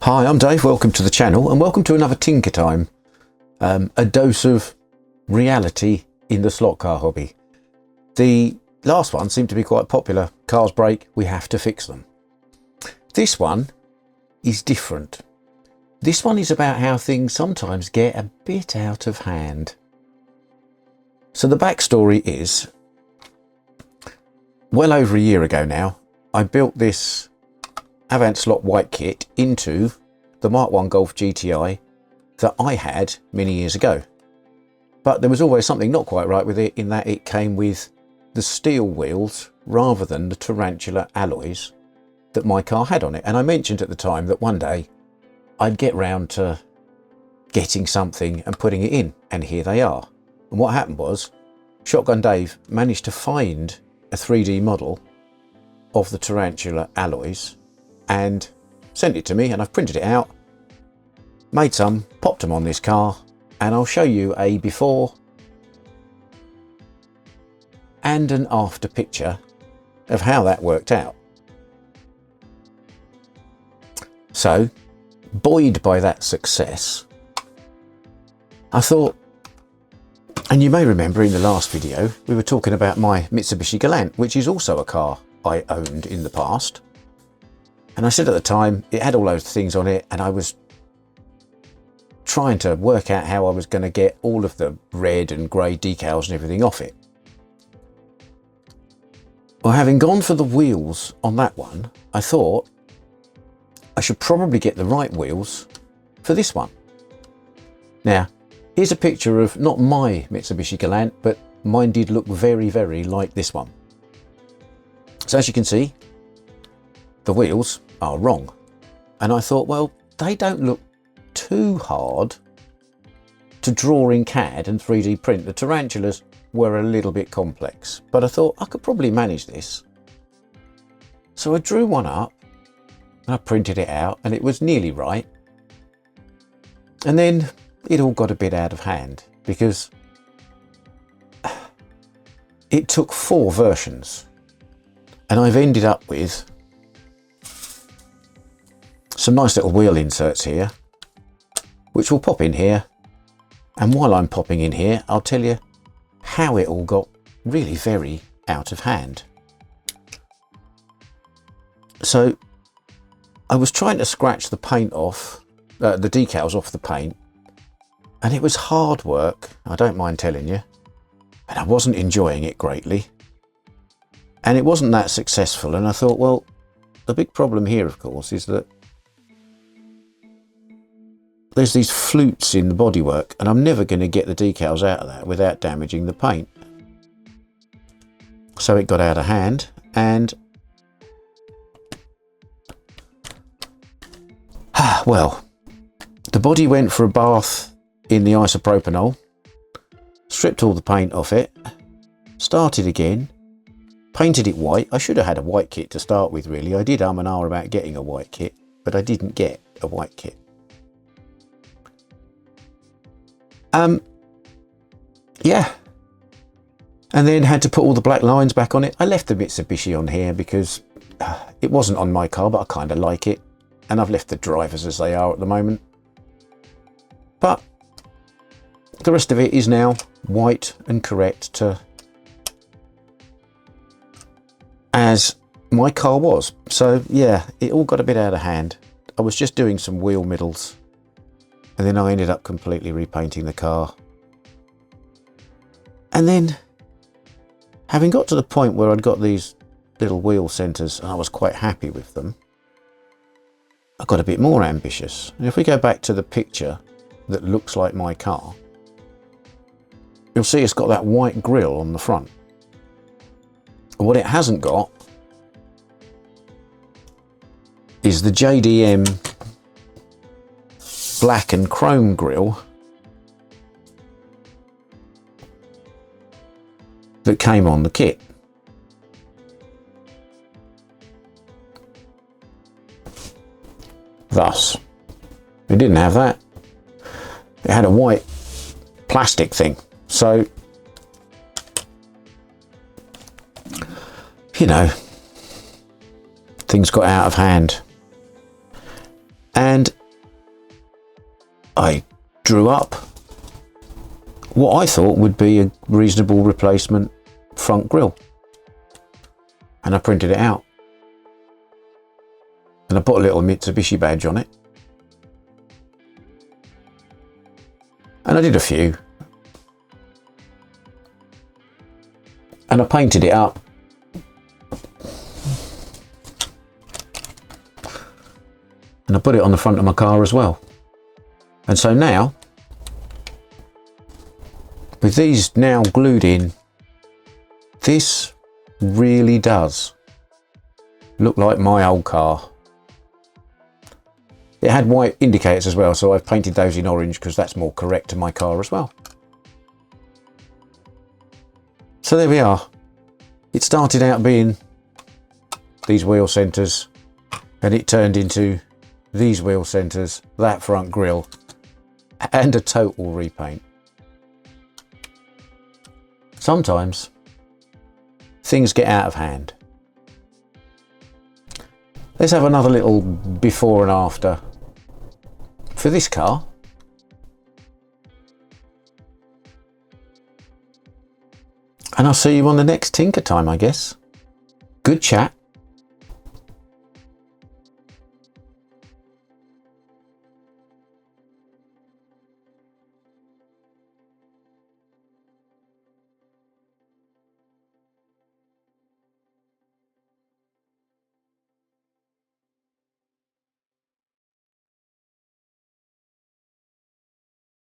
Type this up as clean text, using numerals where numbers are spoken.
Hi, I'm Dave, welcome to the channel and welcome to another Tinker Time. A dose of reality in the slot car hobby. The last one seemed to be quite popular. Cars break, we have to fix them. This one is different. This one is about how things sometimes get a bit out of hand. So the backstory is, well over a year ago now, I built this Avant slot white kit into the Mark 1 Golf GTI that I had many years ago. But there was always something not quite right with it, in that it came with the steel wheels rather than the Tarantula alloys that my car had on it. And I mentioned at the time that one day I'd get round to getting something and putting it in, and here they are. And what happened was, Shotgun Dave managed to find a 3D model of the Tarantula alloys and sent it to me, and I've printed it out, made some, popped them on this car, and I'll show you a before and an after picture of how that worked out. So, buoyed by that success, I thought, and you may remember in the last video we were talking about my Mitsubishi Galant, which is also a car I owned in the past. And I said at the time, it had all those things on it, and I was trying to work out how I was going to get all of the red and grey decals and everything off it. Well, having gone for the wheels on that one, I thought I should probably get the right wheels for this one. Now, here's a picture of not my Mitsubishi Galant, but mine did look very, very like this one. So as you can see, the wheels are wrong. And I thought, well, they don't look too hard to draw in CAD and 3D print. The Tarantulas were a little bit complex, but I thought I could probably manage this. So I drew one up and I printed it out, and it was nearly right. And then it all got a bit out of hand because it took 4 versions, and I've ended up with some nice little wheel inserts here, which will pop in here. And while I'm popping in here, I'll tell you how it all got really very out of hand. So I was trying to scratch the paint off, the decals off the paint, and it was hard work, I don't mind telling you, and I wasn't enjoying it greatly. And it wasn't that successful, and I thought, well, the big problem here, of course, is that there's these flutes in the bodywork, and I'm never going to get the decals out of that without damaging the paint. So it got out of hand, and well, the body went for a bath in the isopropanol, stripped all the paint off it, started again, painted it white. I should have had a white kit to start with, really. I did and ah about getting a white kit, but I didn't get a white kit. Yeah, and then had to put all the black lines back on it. I left the Mitsubishi on here because it wasn't on my car, but I kind of like it, and I've left the drivers as they are at the moment. But the rest of it is now white and correct to as my car was. So yeah, it all got a bit out of hand. I was just doing some wheel middles, and then I ended up completely repainting the car. And then, having got to the point where I'd got these little wheel centres and I was quite happy with them, I got a bit more ambitious. And if we go back to the picture that looks like my car, you'll see it's got that white grille on the front. What it hasn't got is the JDM black and chrome grille that came on the kit. Thus, it didn't have that. It had a white plastic thing. So, you know, things got out of hand. And I drew up what I thought would be a reasonable replacement front grille, and I printed it out, and I put a little Mitsubishi badge on it, and I did a few, and I painted it up, and I put it on the front of my car as well. And so now, with these now glued in, this really does look like my old car. It had white indicators as well, so I've painted those in orange because that's more correct to my car as well. So there we are. It started out being these wheel centres, and it turned into these wheel centres, that front grille, and a total repaint. Sometimes things get out of hand. Let's have another little before and after for this car. And I'll see you on the next Tinker Time, I guess. Good chat.